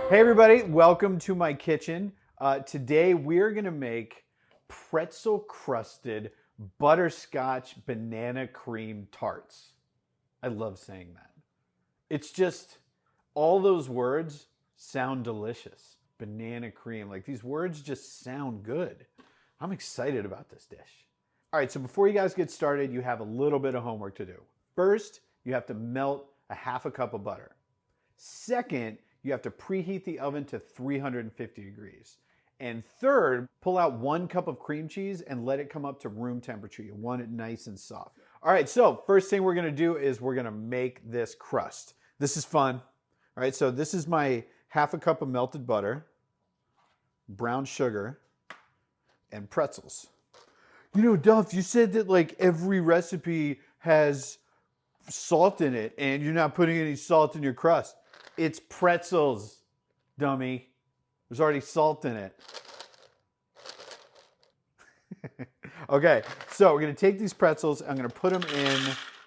Hey everybody, welcome to my kitchen. Today we're gonna make pretzel-crusted butterscotch banana cream tarts. I love saying that. It's just, all those words sound delicious. Banana cream, like these words just sound good. I'm excited about this dish. All right, so before you guys get started, you have a little bit of homework to do. First, you have to melt a half a cup of butter. Second, you have to preheat the oven to 350 degrees. And third, pull out 1 cup of cream cheese and let it come up to room temperature. You want it nice and soft. All right, so first thing we're gonna do is we're gonna make this crust. This is fun. All right, so this is my half a cup of melted butter, brown sugar, and pretzels. You know, Duff, you said that like every recipe has salt in it and you're not putting any salt in your crust. It's pretzels, dummy. There's already salt in it. Okay, so we're gonna take these pretzels, I'm gonna put them in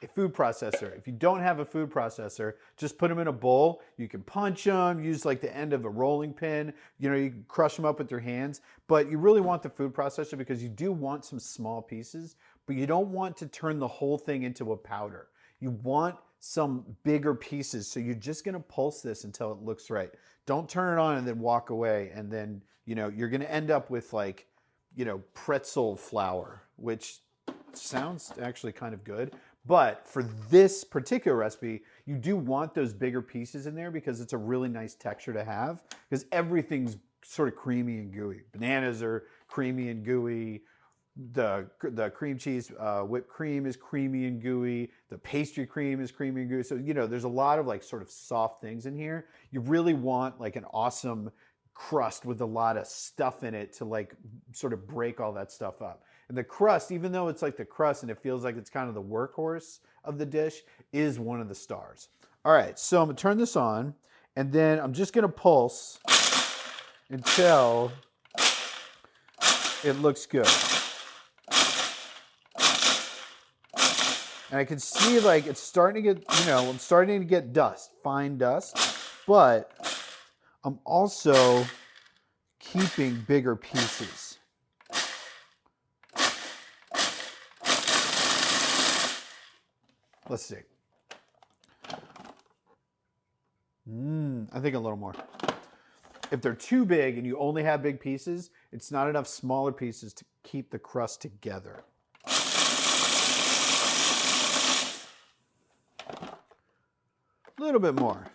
a food processor. If you don't have a food processor, just put them in a bowl. You can punch them, use like the end of a rolling pin. You know, you can crush them up with your hands, but you really want the food processor because you do want some small pieces, but you don't want to turn the whole thing into a powder. You want some bigger pieces, so you're just gonna pulse this until it looks right. Don't turn it on and then walk away, and then, you know, you're gonna end up with like, you know, pretzel flour, which sounds actually kind of good. But for this particular recipe, you do want those bigger pieces in there because it's a really nice texture to have, because everything's sort of creamy and gooey. Bananas are creamy and gooey. The cream cheese, whipped cream is creamy and gooey. The pastry cream is creamy and gooey. So, you know, there's a lot of like sort of soft things in here. You really want like an awesome crust with a lot of stuff in it to like sort of break all that stuff up. And the crust, even though it's like the crust and it feels like it's kind of the workhorse of the dish, is one of the stars. All right, so I'm gonna turn this on, and then I'm just gonna pulse until it looks good. And I can see like it's starting to get, you know, I'm starting to get dust, fine dust, but I'm also keeping bigger pieces. Let's see. I think a little more. If they're too big and you only have big pieces, it's not enough smaller pieces to keep the crust together. A little bit more.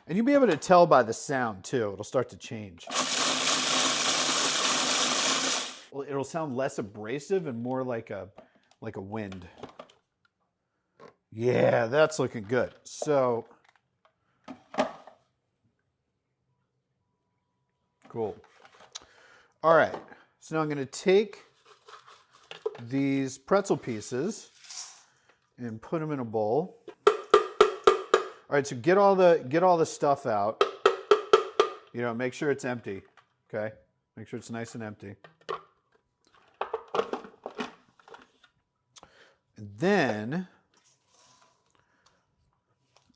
And you'll be able to tell by the sound too. It'll start to change. Well, it'll sound less abrasive and more like a wind. Yeah, that's looking good. So, cool. All right, so now I'm gonna take these pretzel pieces and put them in a bowl. All right, so get all the stuff out. You know, make sure it's empty, okay? Make sure it's nice and empty. And then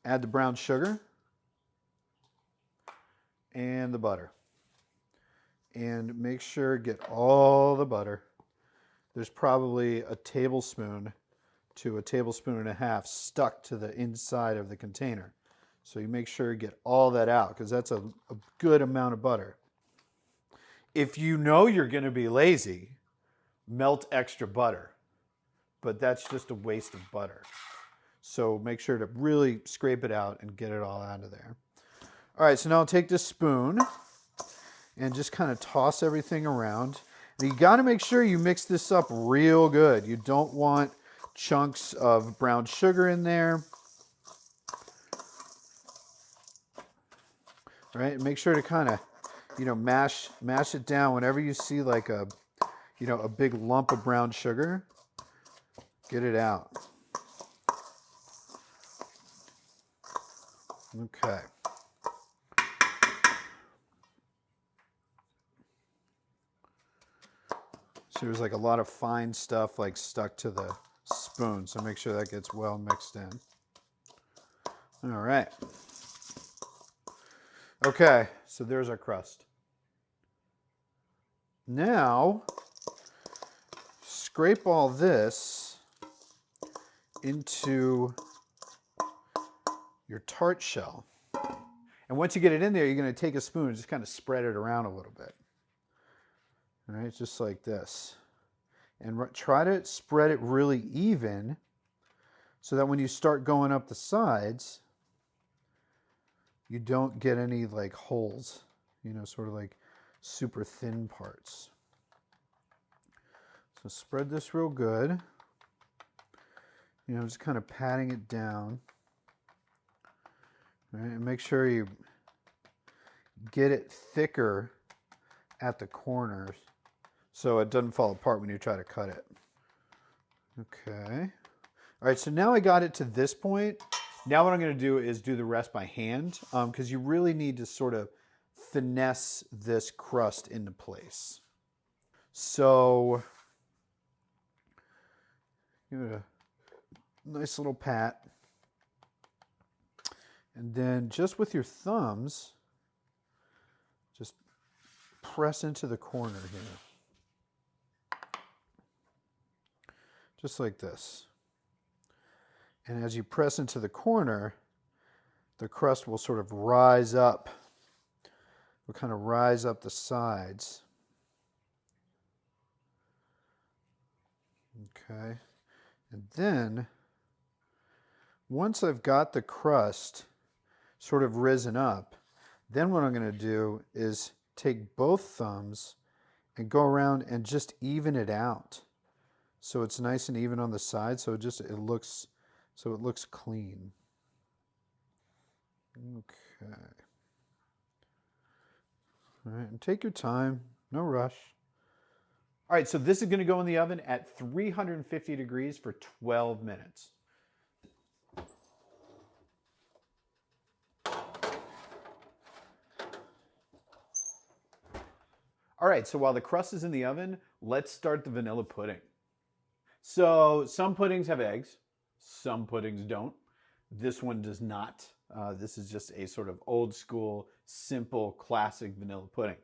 add the brown sugar and the butter. And make sure get all the butter. There's probably a tablespoon to a tablespoon and a half stuck to the inside of the container. So you make sure you get all that out, because that's a good amount of butter. If you know you're gonna be lazy, melt extra butter, but that's just a waste of butter. So make sure to really scrape it out and get it all out of there. All right, so now I'll take this spoon and just kind of toss everything around. And you gotta make sure you mix this up real good. You don't want chunks of brown sugar in there. All right, and make sure to kind of, you know, mash it down whenever you see like a, you know, a big lump of brown sugar. Get it out. Okay. So there's like a lot of fine stuff like stuck to the spoon, so make sure that gets well mixed in. All right. Okay, so there's our crust. Now, scrape all this into your tart shell. And once you get it in there, you're going to take a spoon and just kind of spread it around a little bit. All right, just like this. And try to spread it really even so that when you start going up the sides, you don't get any like holes, you know, sort of like super thin parts. So spread this real good. You know, just kind of patting it down. All right, and make sure you get it thicker at the corners so it doesn't fall apart when you try to cut it. Okay. All right, so now I got it to this point. Now what I'm going to do is do the rest by hand because you really need to sort of finesse this crust into place. So give it a nice little pat. And then just with your thumbs, just press into the corner here. Just like this. And as you press into the corner, the crust will sort of rise up. Will kind of rise up the sides. Okay. And then, once I've got the crust sort of risen up, then what I'm going to do is take both thumbs and go around and just even it out. So it's nice and even on the side, so it looks clean. Okay. All right, and take your time, no rush. All right, so this is going to go in the oven at 350 degrees for 12 minutes. All right, so while the crust is in the oven, let's start the vanilla pudding. So some puddings have eggs, some puddings don't. This one does not. This is just a sort of old school, simple, classic vanilla pudding.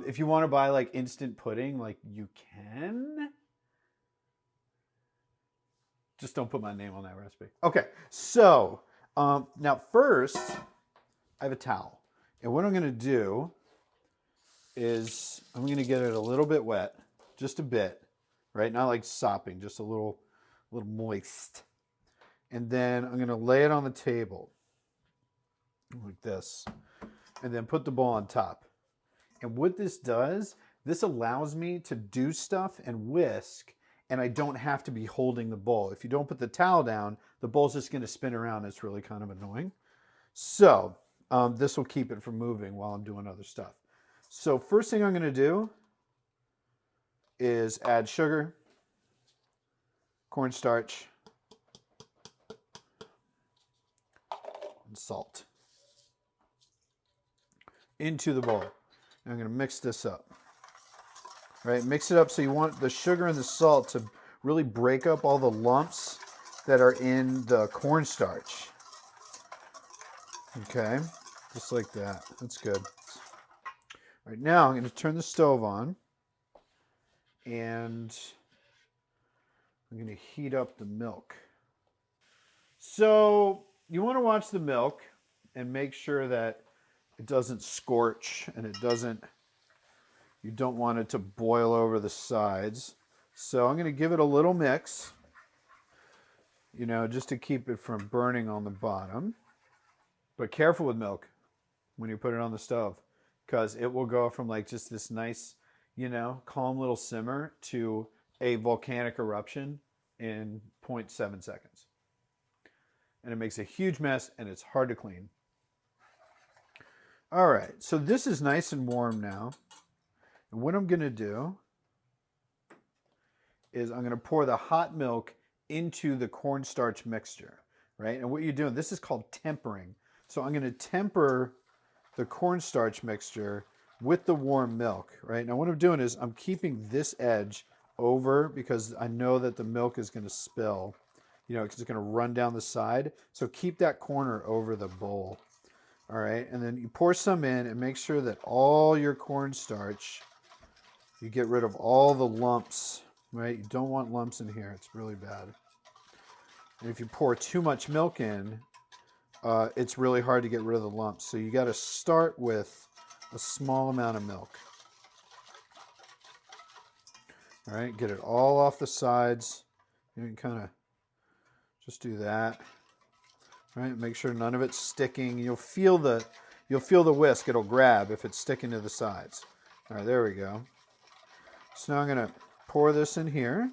If you want to buy like instant pudding, like you can. Just don't put my name on that recipe. Okay, so now first, I have a towel. And what I'm going to do is I'm going to get it a little bit wet, just a bit, right? Not like sopping, just a little moist. And then I'm going to lay it on the table like this, and then put the bowl on top. And what this does, this allows me to do stuff and whisk, and I don't have to be holding the bowl. If you don't put the towel down, the bowl's just going to spin around. It's really kind of annoying. So this will keep it from moving while I'm doing other stuff. So first thing I'm going to do is add sugar, cornstarch, and salt into the bowl. And I'm going to mix this up. Right, mix it up so you want the sugar and the salt to really break up all the lumps that are in the cornstarch. Okay, just like that. That's good. All right, now I'm going to turn the stove on, and I'm going to heat up the milk. So you want to watch the milk and make sure that it doesn't scorch and you don't want it to boil over the sides. So I'm going to give it a little mix, you know, just to keep it from burning on the bottom. But careful with milk when you put it on the stove, because it will go from like just this nice, you know, calm little simmer to a volcanic eruption in 0.7 seconds. And it makes a huge mess, and it's hard to clean. All right, so this is nice and warm now. And what I'm going to do is I'm going to pour the hot milk into the cornstarch mixture, right? And what you're doing, this is called tempering. So I'm going to temper the cornstarch mixture with the warm milk, right? Now what I'm doing is I'm keeping this edge over because I know that the milk is going to spill, you know, because it's going to run down the side. So keep that corner over the bowl. All right, and then you pour some in and make sure that all your cornstarch, you get rid of all the lumps, right? You don't want lumps in here. It's really bad. And if you pour too much milk in, it's really hard to get rid of the lumps. So you got to start with a small amount of milk. All right, get it all off the sides. You can kind of just do that. All right, make sure none of it's sticking. You'll feel the whisk. It'll grab if it's sticking to the sides. All right, there we go. So now I'm going to pour this in here.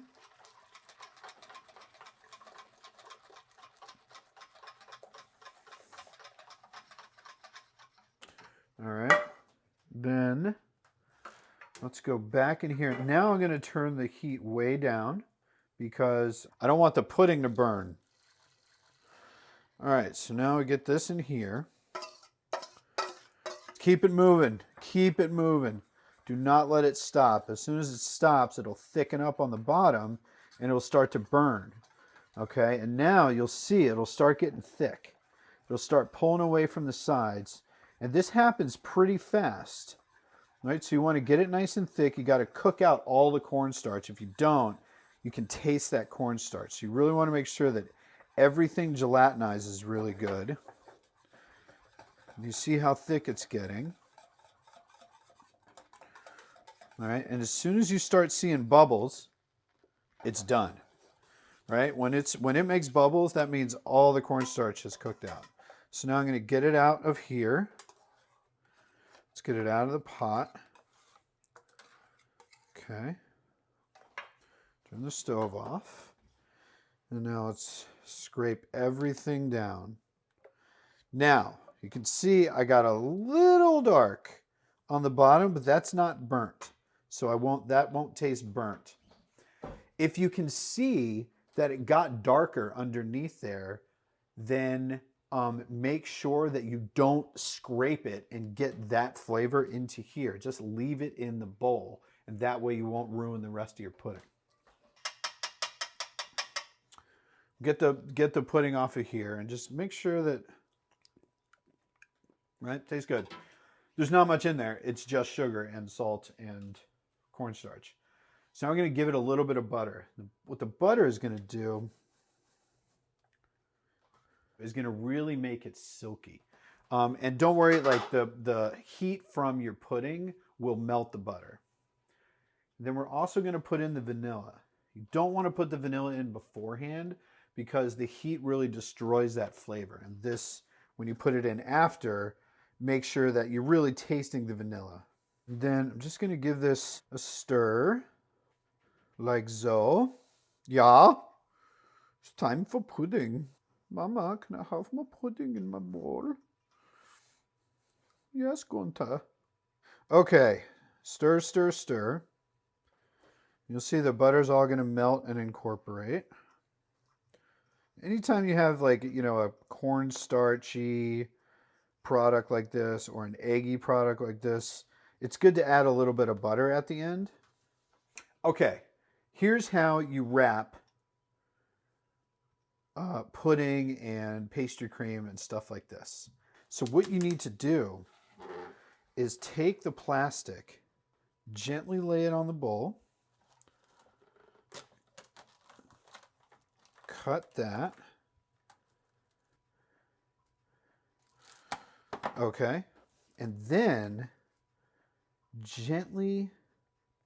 All right, then let's go back in here. Now I'm going to turn the heat way down because I don't want the pudding to burn. All right, so now we get this in here. Keep it moving. Keep it moving. Do not let it stop. As soon as it stops, it'll thicken up on the bottom and it'll start to burn. Okay, and now you'll see it'll start getting thick. It'll start pulling away from the sides. And this happens pretty fast. Right, so you want to get it nice and thick. You got to cook out all the cornstarch. If you don't, you can taste that cornstarch. So you really want to make sure that everything gelatinizes really good. You see how thick it's getting. All right, and as soon as you start seeing bubbles, it's done. Right, when it makes bubbles, that means all the cornstarch is cooked out. So now I'm going to get it out of here. Let's get it out of the pot. Okay. Turn the stove off. And now let's scrape everything down. Now, you can see I got a little dark on the bottom, but that's not burnt. So that won't taste burnt. If you can see that it got darker underneath there, then make sure that you don't scrape it and get that flavor into here. Just leave it in the bowl, and that way you won't ruin the rest of your pudding. Get the pudding off of here and just make sure that, right, tastes good. There's not much in there. It's just sugar and salt and cornstarch. So now I'm going to give it a little bit of butter. What the butter is going to do is going to really make it silky. And don't worry, like the heat from your pudding will melt the butter. Then we're also going to put in the vanilla. You don't want to put the vanilla in beforehand because the heat really destroys that flavor. And this, when you put it in after, make sure that you're really tasting the vanilla. And then I'm just going to give this a stir, like so. Yeah, it's time for pudding. Mama, can I have my pudding in my bowl? Yes, Gunther. Okay, stir, stir, stir. You'll see the butter's all going to melt and incorporate. Anytime you have like, a cornstarchy product like this or an eggy product like this, it's good to add a little bit of butter at the end. Okay, here's how you wrap pudding and pastry cream and stuff like this. So what you need to do is take the plastic, gently lay it on the bowl, cut that. Okay, and then gently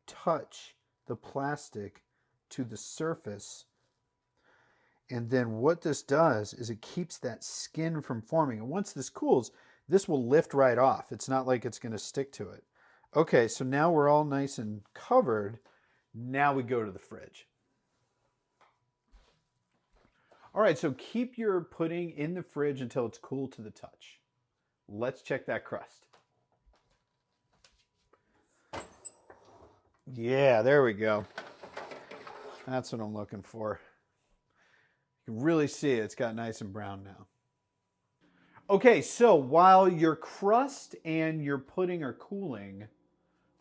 touch the plastic to the surface. And then what this does is it keeps that skin from forming. And once this cools, this will lift right off. It's not like it's going to stick to it. Okay, so now we're all nice and covered. Now we go to the fridge. All right, so keep your pudding in the fridge until it's cool to the touch. Let's check that crust. Yeah, there we go. That's what I'm looking for. You can really see it's got nice and brown now. Okay, so while your crust and your pudding are cooling,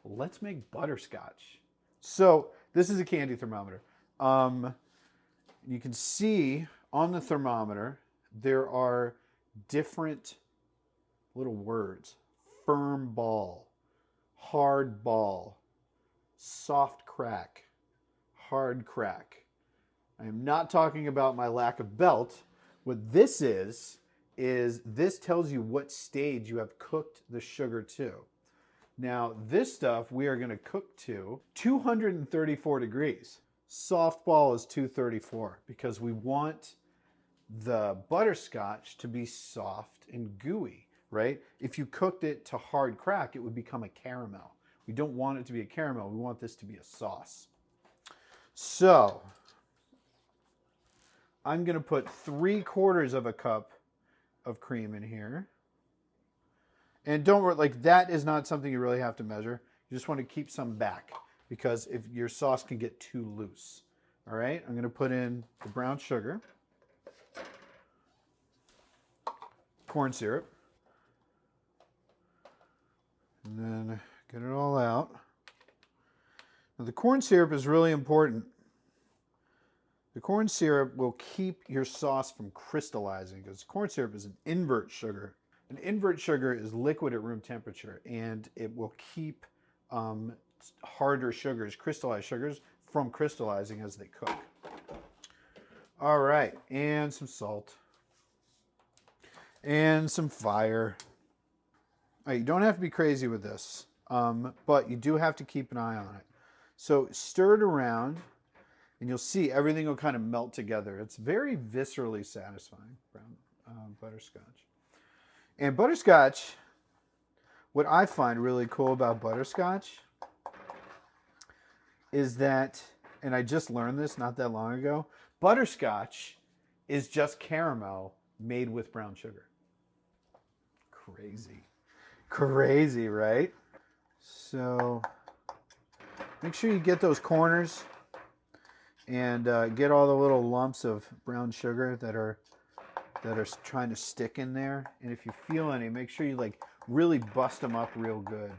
let's make butterscotch. So this is a candy thermometer. You can see on the thermometer there are different little words. Firm ball, hard ball, soft crack, hard crack. I am not talking about my lack of belt. What this is this tells you what stage you have cooked the sugar to. Now, this stuff we are going to cook to 234 degrees. Soft ball is 234 because we want the butterscotch to be soft and gooey, right? If you cooked it to hard crack, it would become a caramel. We don't want it to be a caramel. We want this to be a sauce. So I'm going to put 3/4 of a cup of cream in here. And don't worry, like that is not something you really have to measure. You just want to keep some back because if your sauce can get too loose. All right, I'm going to put in the brown sugar, corn syrup, and then get it all out. Now the corn syrup is really important. The corn syrup will keep your sauce from crystallizing because corn syrup is an invert sugar. An invert sugar is liquid at room temperature, and it will keep harder sugars, crystallized sugars, from crystallizing as they cook. All right, and some salt. And some fire. All right, you don't have to be crazy with this, but you do have to keep an eye on it. So stir it around, and you'll see everything will kind of melt together. It's very viscerally satisfying, brown butterscotch. And butterscotch, what I find really cool about butterscotch is that, and I just learned this not that long ago, butterscotch is just caramel made with brown sugar. Crazy. Crazy, right? So make sure you get those corners and get all the little lumps of brown sugar that are trying to stick in there. And if you feel any, make sure you like really bust them up real good.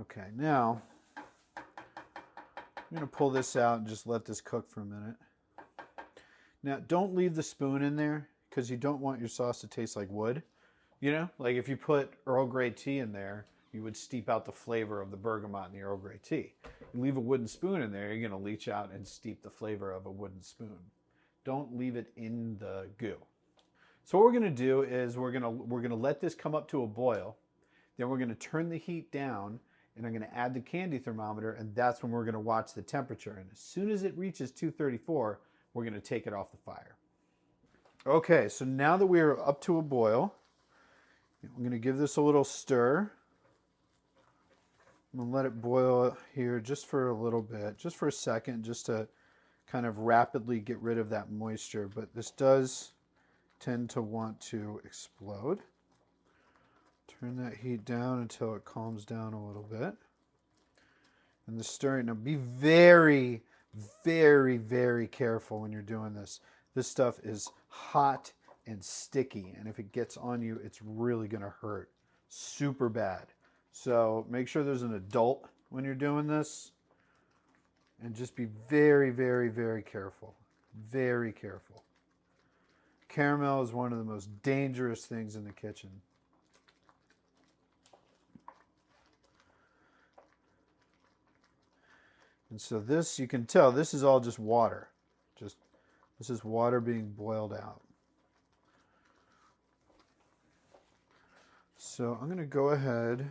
Okay, now I'm going to pull this out and just let this cook for a minute. Now, don't leave the spoon in there because you don't want your sauce to taste like wood. You know, like if you put Earl Grey tea in there, you would steep out the flavor of the bergamot in the Earl Grey tea. You leave a wooden spoon in there, you're going to leach out and steep the flavor of a wooden spoon. Don't leave it in the goo. So what we're going to do is we're going to let this come up to a boil. Then we're going to turn the heat down, and I'm going to add the candy thermometer, and that's when we're going to watch the temperature. And as soon as it reaches 234, we're going to take it off the fire. Okay, so now that we're up to a boil, I'm going to give this a little stir. I'm going to let it boil here just for a little bit, just for a second, just to kind of rapidly get rid of that moisture. But this does tend to want to explode. Turn that heat down until it calms down a little bit. And the stirring, now be very, very, very careful when you're doing this. This stuff is hot and sticky, and if it gets on you, it's really going to hurt super bad. So make sure there's an adult when you're doing this, and just be very, very, very careful. Very careful. Caramel is one of the most dangerous things in the kitchen. And so this, you can tell, this is all just water. This is water being boiled out. So I'm going to go ahead,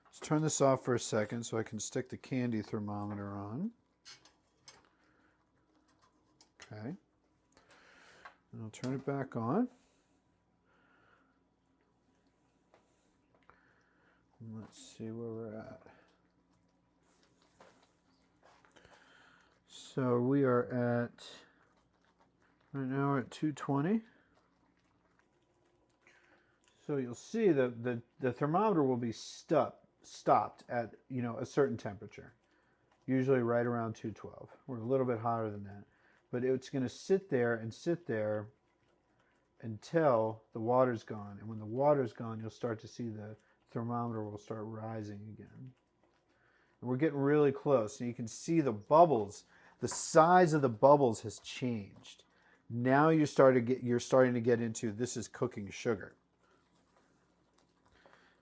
let's turn this off for a second so I can stick the candy thermometer on. Okay. And I'll turn it back on. And let's see where we're at. So we are at, right now we're at 220. So you'll see that the thermometer will be stopped at, you know, a certain temperature, usually right around 212. We're a little bit hotter than that. But it's going to sit there until the water's gone. And when the water's gone, you'll start to see the thermometer will start rising again. And we're getting really close. And you can see the bubbles. The size of the bubbles has changed. Now you're starting to get into, this is cooking sugar.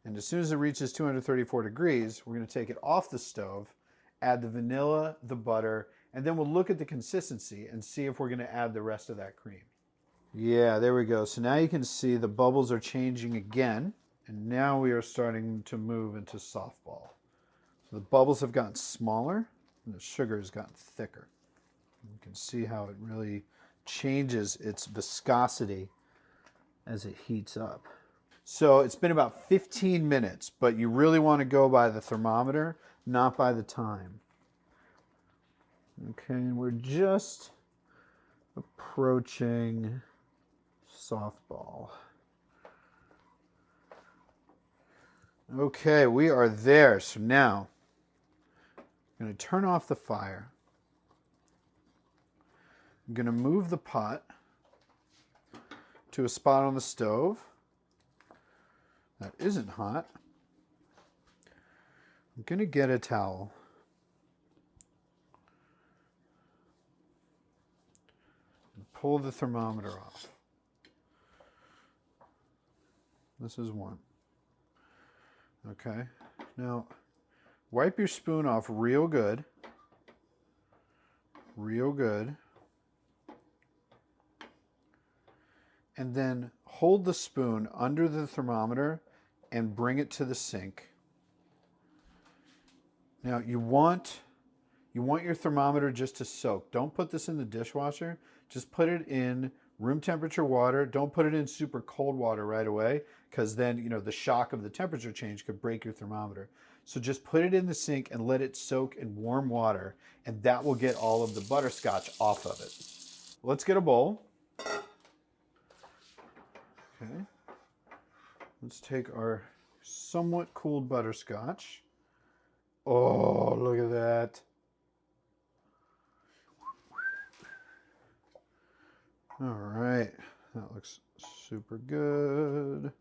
And as soon as it reaches 234 degrees, we're going to take it off the stove, add the vanilla, the butter, and then we'll look at the consistency and see if we're going to add the rest of that cream. Yeah, there we go. So now you can see the bubbles are changing again, and now we are starting to move into softball. So the bubbles have gotten smaller, and the sugar has gotten thicker. You can see how it really changes its viscosity as it heats up. So it's been about 15 minutes, but you really want to go by the thermometer, not by the time. Okay, and we're just approaching softball. Okay, we are there. So now I'm going to turn off the fire. I'm going to move the pot to a spot on the stove that isn't hot. I'm going to get a towel. And pull the thermometer off. This is one. Okay. Now, wipe your spoon off real good. Real good. And then hold the spoon under the thermometer and bring it to the sink. Now you want your thermometer just to soak. Don't put this in the dishwasher. Just put it in room temperature water. Don't put it in super cold water right away, because then the shock of the temperature change could break your thermometer. So just put it in the sink and let it soak in warm water, and that will get all of the butterscotch off of it. Let's get a bowl. Okay. Let's take our somewhat cooled butterscotch. Oh, look at that. All right, that looks super good.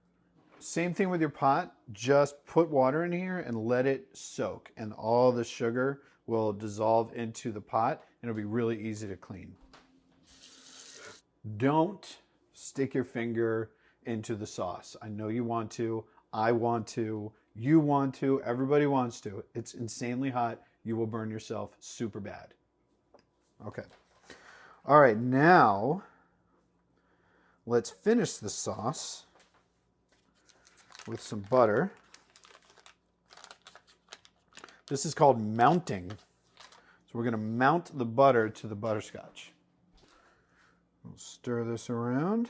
Same thing with your pot. Just put water in here and let it soak, and all the sugar will dissolve into the pot, and it'll be really easy to clean. Don't stick your finger into the sauce. I know you want to. I want to. You want to. Everybody wants to. It's insanely hot. You will burn yourself super bad. Okay. All right, now let's finish the sauce with some butter. This is called mounting. So we're going to mount the butter to the butterscotch. We'll stir this around.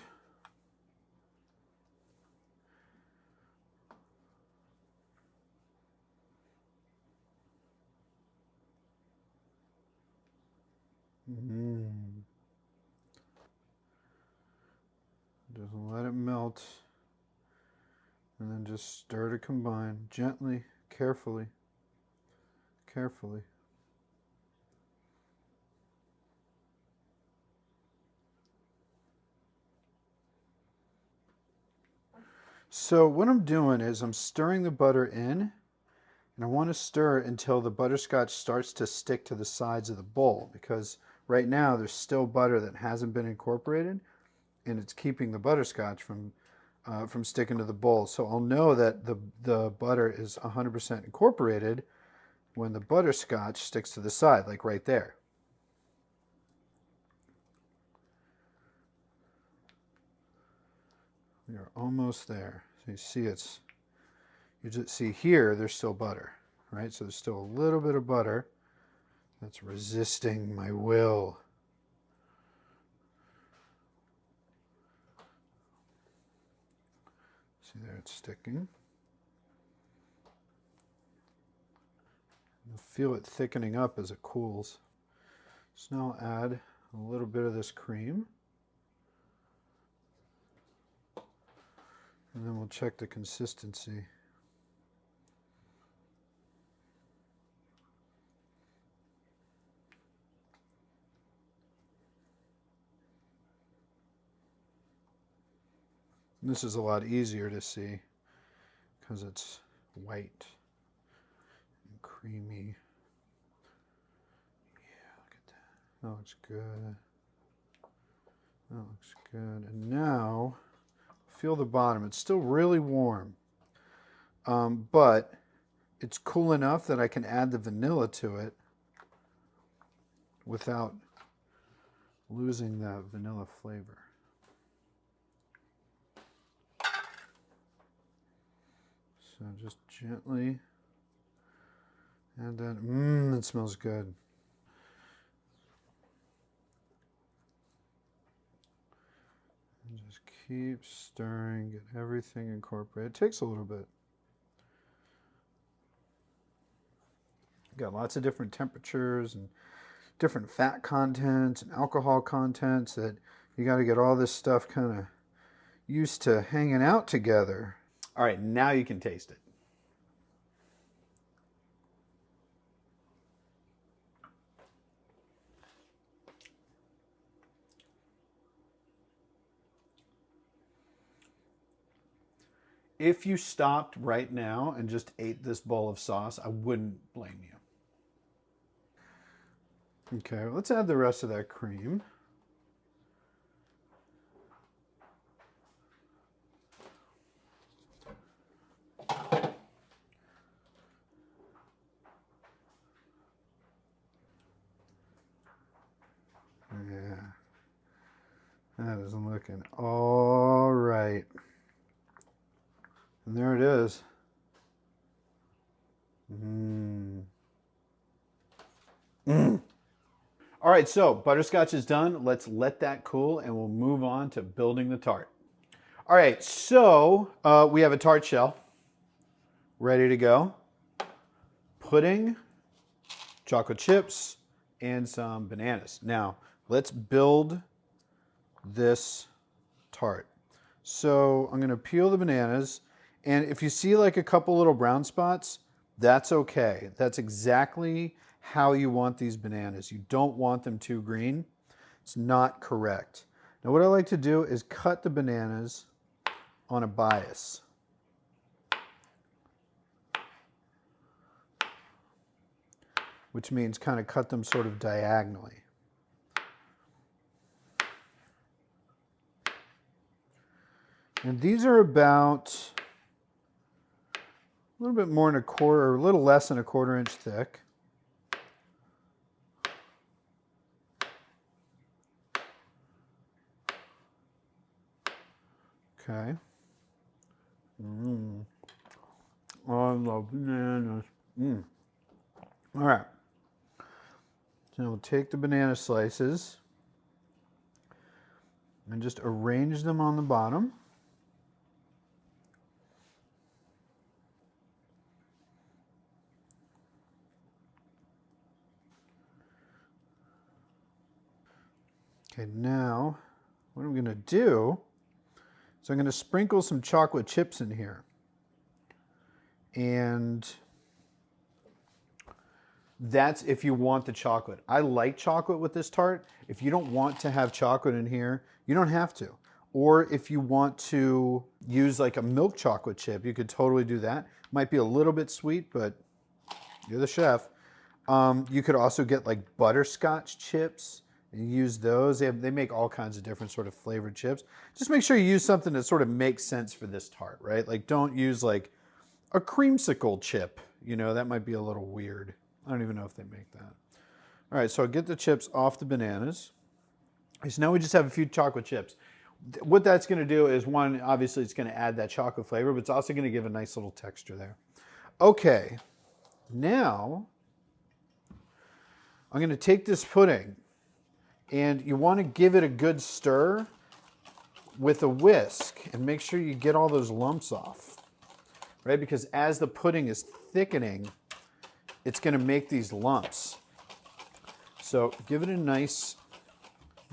Just let it melt, and then just stir to combine gently, carefully, carefully. So what I'm doing is I'm stirring the butter in, and I want to stir until the butterscotch starts to stick to the sides of the bowl, because right now there's still butter that hasn't been incorporated, and it's keeping the butterscotch from sticking to the bowl. So I'll know that the butter is 100% incorporated when the butterscotch sticks to the side, like right there. We are almost there. So you see you just see here there's still butter, right? So there's still a little bit of butter that's resisting my will. See there, it's sticking. You'll feel it thickening up as it cools. So now I'll add a little bit of this cream. And then we'll check the consistency. And this is a lot easier to see because it's white and creamy. Yeah, look at that. That looks good. That looks good. And now, feel the bottom. It's still really warm, but it's cool enough that I can add the vanilla to it without losing that vanilla flavor. So just gently add that. It smells good. And just keep stirring, get everything incorporated. It takes a little bit. Got lots of different temperatures and different fat contents and alcohol contents that you got to get all this stuff kind of used to hanging out together. All right, now you can taste it. If you stopped right now and just ate this bowl of sauce, I wouldn't blame you. Okay, let's add the rest of that cream. Yeah, that is looking all right. And there it is. All right, so butterscotch is done. Let's let that cool and we'll move on to building the tart. All right, so we have a tart shell ready to go. Pudding, chocolate chips, and some bananas. Now, let's build this tart. So I'm going to peel the bananas, and if you see like a couple little brown spots, that's okay. That's exactly how you want these bananas. You don't want them too green. It's not correct. Now what I like to do is cut the bananas on a bias. Which means kind of cut them sort of diagonally. And these are about a little bit more than a quarter, or a little less than a 1/4 inch thick. Okay. I love bananas. All right. So we'll take the banana slices and just arrange them on the bottom. Okay, now what I'm going to do is I'm going to sprinkle some chocolate chips in here. And that's if you want the chocolate. I like chocolate with this tart. If you don't want to have chocolate in here, you don't have to. Or if you want to use like a milk chocolate chip, you could totally do that. Might be a little bit sweet, but you're the chef. You could also get like butterscotch chips and use those. They make all kinds of different sort of flavored chips. Just make sure you use something that sort of makes sense for this tart, right? Like don't use like a creamsicle chip. You know, that might be a little weird. I don't even know if they make that. All right, so I'll get the chips off the bananas. So now we just have a few chocolate chips. What that's going to do is, one, obviously it's going to add that chocolate flavor, but it's also going to give a nice little texture there. Okay, now I'm going to take this pudding, and you want to give it a good stir with a whisk and make sure you get all those lumps off, right? Because as the pudding is thickening, it's going to make these lumps. So give it a nice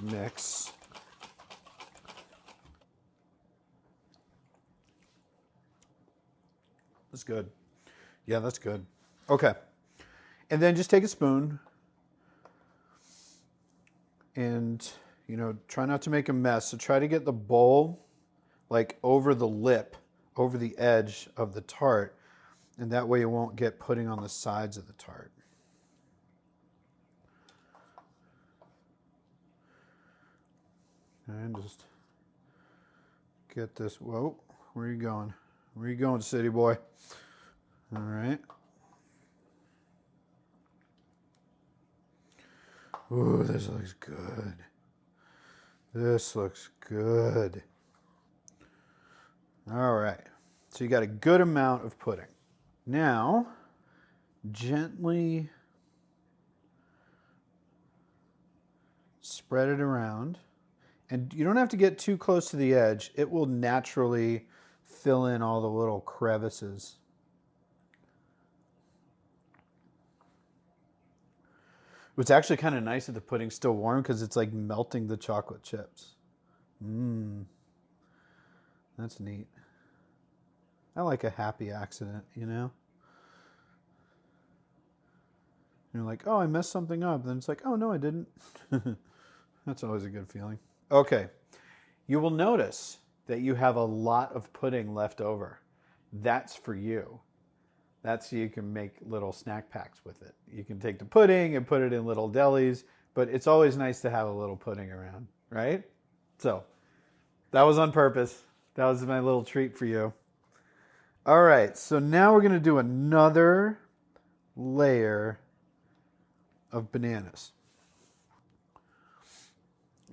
mix. That's good. Yeah, that's good. Okay. And then just take a spoon and, you know, try not to make a mess. So try to get the bowl like over the lip, over the edge of the tart. And that way you won't get pudding on the sides of the tart. And just get this. Whoa, where are you going? Where are you going, city boy? All right. Ooh, this looks good. This looks good. All right. So you got a good amount of pudding. Now, gently spread it around. And you don't have to get too close to the edge. It will naturally fill in all the little crevices. It's actually kind of nice that the pudding's still warm because it's like melting the chocolate chips. Mmm. That's neat. I like a happy accident, you know? You're like, oh, I messed something up. Then it's like, oh, no, I didn't. That's always a good feeling. Okay. You will notice that you have a lot of pudding left over. That's for you. That's so you can make little snack packs with it. You can take the pudding and put it in little delis, but it's always nice to have a little pudding around, right? So that was on purpose. That was my little treat for you. All right, so now we're going to do another layer of bananas.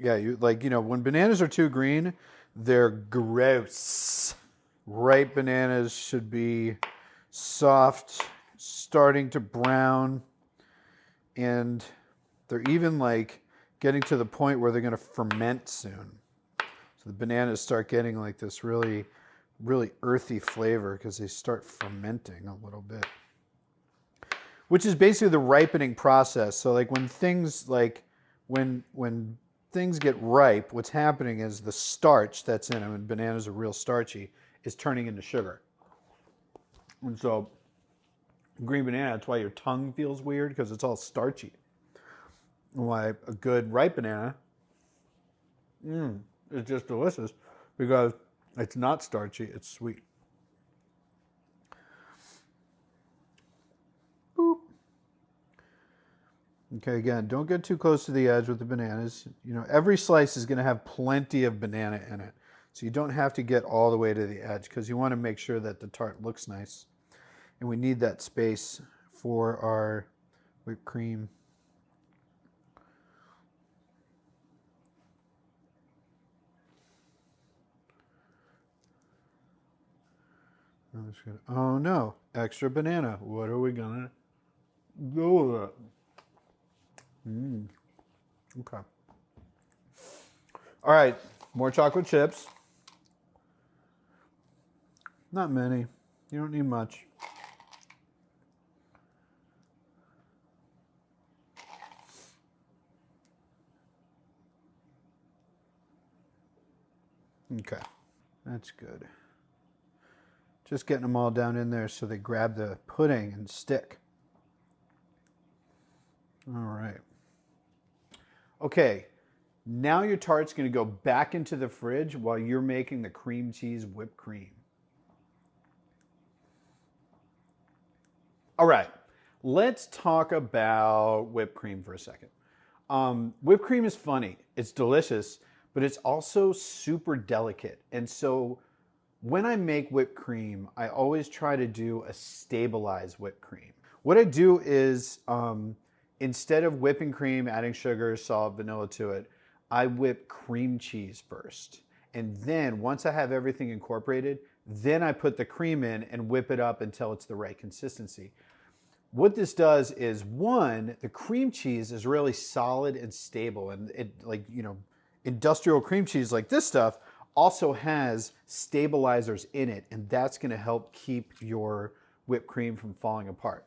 Yeah, when bananas are too green, they're gross. Ripe bananas should be soft, starting to brown, and they're even like getting to the point where they're going to ferment soon. So the bananas start getting like this really, really earthy flavor because they start fermenting a little bit, which is basically the ripening process. So like when things get ripe, what's happening is the starch that's in them, and bananas are real starchy, is turning into sugar. And so green banana, that's why your tongue feels weird, because it's all starchy. And why a good ripe banana is just delicious, because it's not starchy, it's sweet. Boop. Okay, again, don't get too close to the edge with the bananas. You know, every slice is going to have plenty of banana in it. So you don't have to get all the way to the edge, because you want to make sure that the tart looks nice. And we need that space for our whipped cream. Oh no, extra banana. What are we gonna go with it? Okay. All right, more chocolate chips. Not many. You don't need much. Okay, that's good. Just getting them all down in there so they grab the pudding and stick. All right. Okay, now your tart's going to go back into the fridge while you're making the cream cheese whipped cream. All right, let's talk about whipped cream for a second. Whipped cream is funny. It's delicious, but it's also super delicate. And so when I make whipped cream, I always try to do a stabilized whipped cream. What I do is, instead of whipping cream, adding sugar, salt, vanilla to it, I whip cream cheese first. And then once I have everything incorporated, then I put the cream in and whip it up until it's the right consistency. What this does is, one, the cream cheese is really solid and stable. And industrial cream cheese like this stuff also has stabilizers in it, and that's going to help keep your whipped cream from falling apart.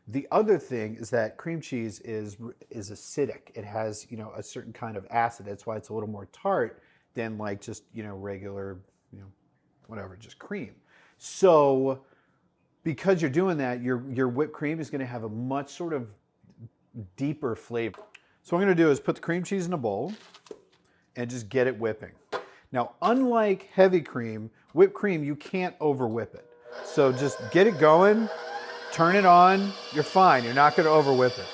The other thing is that cream cheese is acidic. It has, a certain kind of acid. That's why it's a little more tart than like just, regular, whatever, just cream. So because you're doing that, your whipped cream is going to have a much sort of deeper flavor. So what I'm going to do is put the cream cheese in a bowl and just get it whipping. Now, unlike heavy cream, whipped cream, you can't over whip it. So just get it going, turn it on, you're fine. You're not going to over whip it.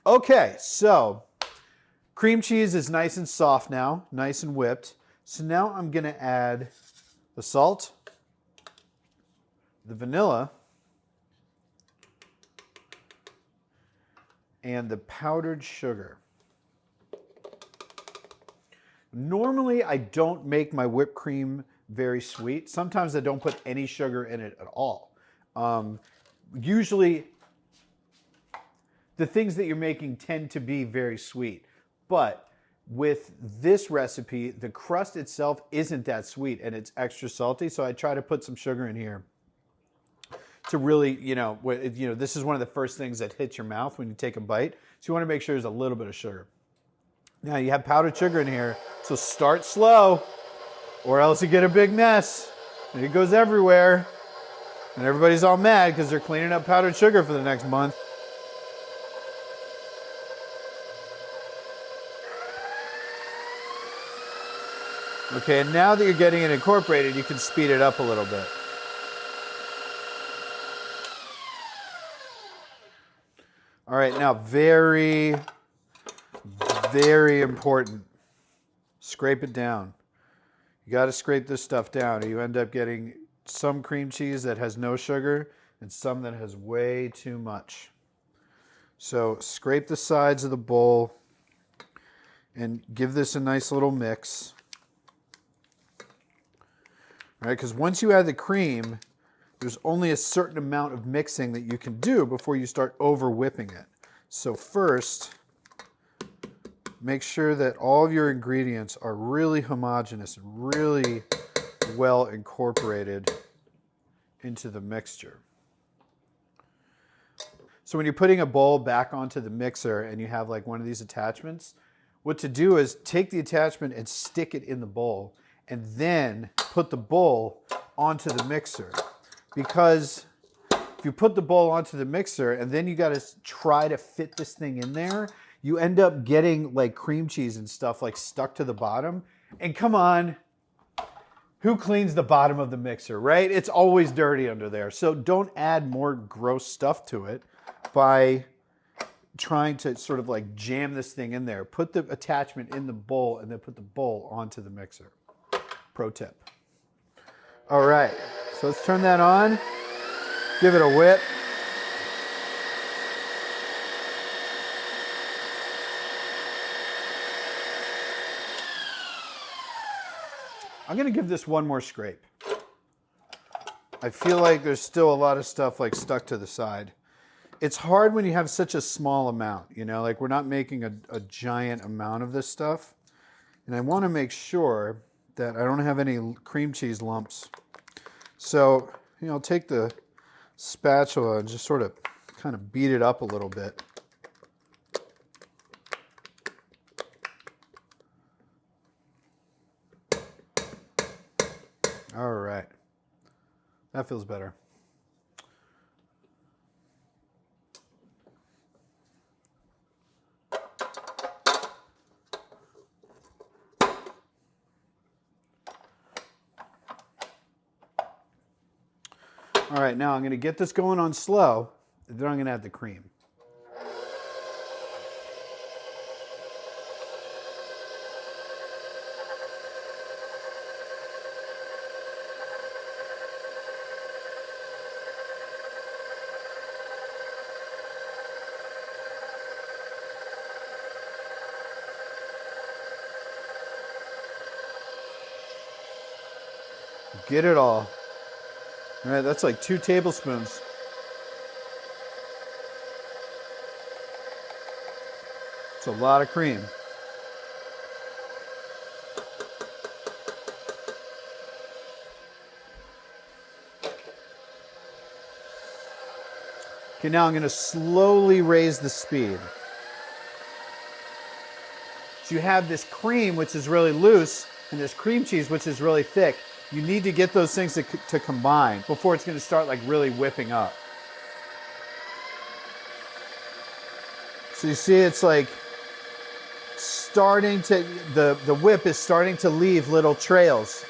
Okay, so cream cheese is nice and soft now, nice and whipped. So now I'm going to add the salt, the vanilla, and the powdered sugar. Normally, I don't make my whipped cream very sweet. Sometimes I don't put any sugar in it at all. Usually, the things that you're making tend to be very sweet. But with this recipe, the crust itself isn't that sweet and it's extra salty. So I try to put some sugar in here to really, this is one of the first things that hits your mouth when you take a bite. So you want to make sure there's a little bit of sugar. Now you have powdered sugar in here, so start slow or else you get a big mess and it goes everywhere and everybody's all mad because they're cleaning up powdered sugar for the next month. Okay, and now that you're getting it incorporated, you can speed it up a little bit. All right, now very, very important. Scrape it down. You got to scrape this stuff down or you end up getting some cream cheese that has no sugar and some that has way too much. So scrape the sides of the bowl and give this a nice little mix. All right, because once you add the cream, there's only a certain amount of mixing that you can do before you start over whipping it. So first, make sure that all of your ingredients are really homogeneous and really well incorporated into the mixture. So when you're putting a bowl back onto the mixer and you have like one of these attachments, what to do is take the attachment and stick it in the bowl and then put the bowl onto the mixer. Because if you put the bowl onto the mixer and then you got to try to fit this thing in there, you end up getting like cream cheese and stuff like stuck to the bottom. And come on, who cleans the bottom of the mixer, right? It's always dirty under there. So don't add more gross stuff to it by trying to sort of like jam this thing in there. Put the attachment in the bowl and then put the bowl onto the mixer. Pro tip. All right, so let's turn that on. Give it a whip. I'm gonna give this one more scrape. I feel like there's still a lot of stuff like stuck to the side. It's hard when you have such a small amount, like we're not making a giant amount of this stuff. And I wanna make sure that I don't have any cream cheese lumps. So, I'll take the spatula and just sort of kind of beat it up a little bit. All right, that feels better. All right, now I'm going to get this going on slow, and then I'm going to add the cream. Get it all. All right, that's like 2 tablespoons. It's a lot of cream. Okay, now I'm going to slowly raise the speed. So you have this cream, which is really loose, and this cream cheese, which is really thick. You need to get those things to combine before it's going to start like really whipping up. So you see it's like starting to, the whip is starting to leave little trails,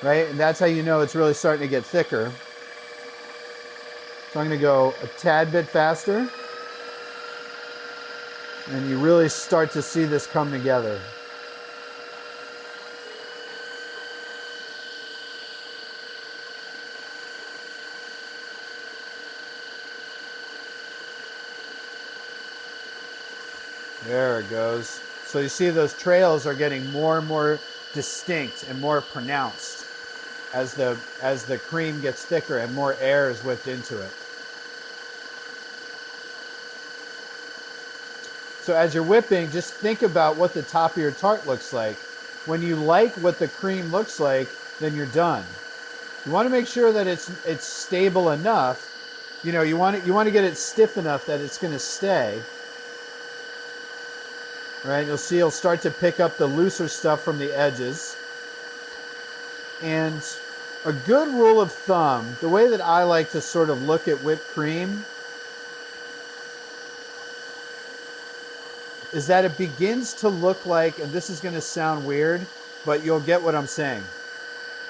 right? And that's how you know it's really starting to get thicker. So I'm going to go a tad bit faster. And you really start to see this come together. There it goes. So you see those trails are getting more and more distinct and more pronounced as the cream gets thicker and more air is whipped into it. So as you're whipping, just think about what the top of your tart looks like. When you like what the cream looks like, then you're done. You want to make sure that it's stable enough. You know, you want to get it stiff enough that it's going to stay. Right? You'll see it'll start to pick up the looser stuff from the edges. And a good rule of thumb, the way that I like to sort of look at whipped cream, is that it begins to look like, and this is going to sound weird, but you'll get what I'm saying.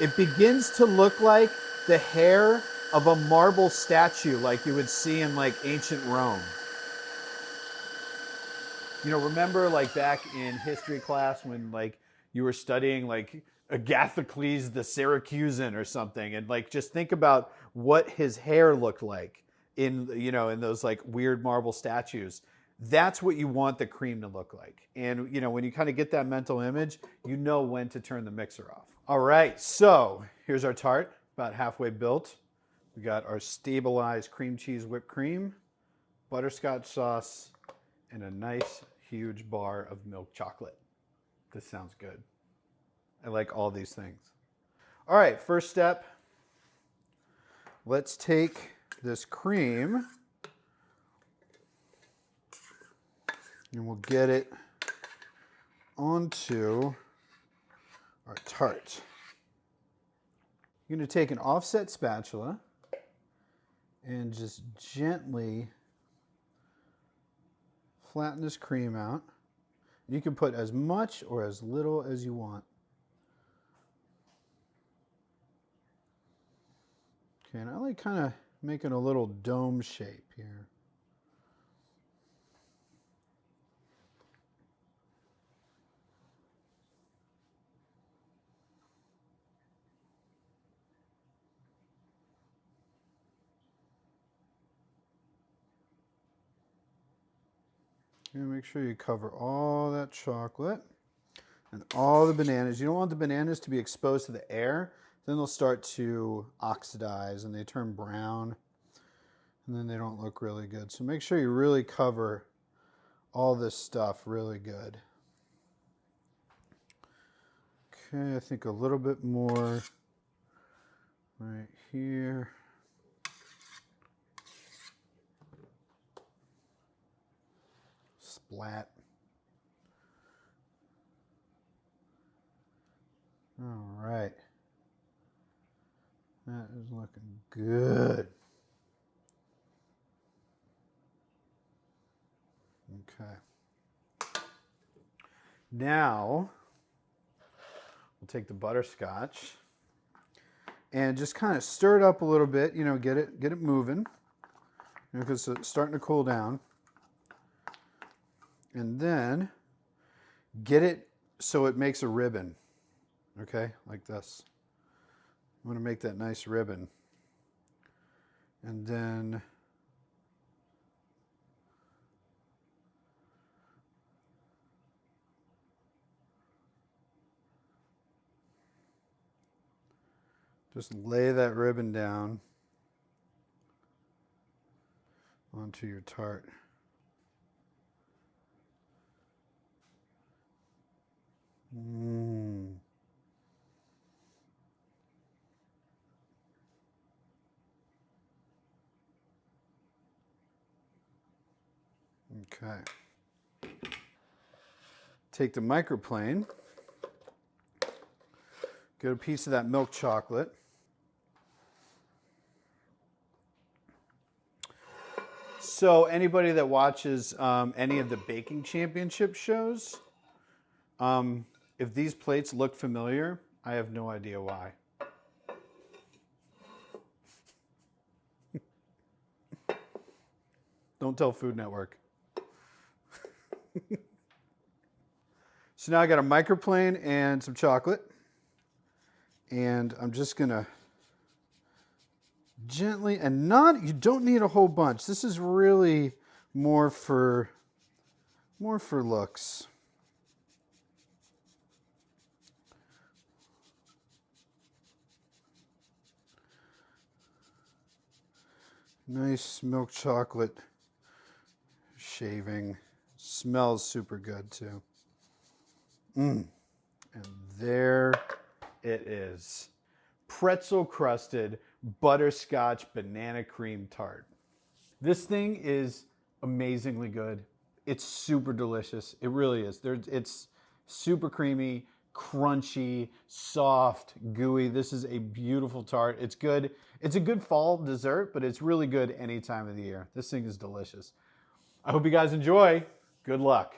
It begins to look like the hair of a marble statue like you would see in like ancient Rome. You know, remember like back in history class when like you were studying like Agathocles the Syracusan or something, and like just think about what his hair looked like in, you know, in those like weird marble statues. That's what you want the cream to look like. And you know, when you kind of get that mental image, you know when to turn the mixer off. All right, so here's our tart, about halfway built. We got our stabilized cream cheese whipped cream, butterscotch sauce, and a nice huge bar of milk chocolate. This sounds good. I like all these things. All right, first step. Let's take this cream and we'll get it onto our tart. You're going to take an offset spatula and just gently flatten this cream out. You can put as much or as little as you want. Okay, and I like kind of making a little dome shape here. And make sure you cover all that chocolate and all the bananas. You don't want the bananas to be exposed to the air. Then they'll start to oxidize and they turn brown. And then they don't look really good. So make sure you really cover all this stuff really good. Okay, I think a little bit more right here. Splat. All right. That is looking good. Okay. Now, we'll take the butterscotch and just kind of stir it up a little bit, you know, get it moving, because it's starting to cool down. And then get it so it makes a ribbon, okay, like this. I'm going to make that nice ribbon. And then just lay that ribbon down onto your tart. Okay. Take the microplane, get a piece of that milk chocolate. So anybody that watches any of the baking championship shows, if these plates look familiar, I have no idea why. Don't tell Food Network. So now I got a microplane and some chocolate. And I'm just gonna gently, and not, you don't need a whole bunch. This is really more for looks. Nice milk chocolate shaving. Smells super good too. And there it is. Pretzel-crusted butterscotch banana cream tart. This thing is amazingly good. It's super delicious. It really is. It's super creamy, crunchy, soft, gooey. This is a beautiful tart. It's good. It's a good fall dessert, but it's really good any time of the year. This thing is delicious. I hope you guys enjoy. Good luck.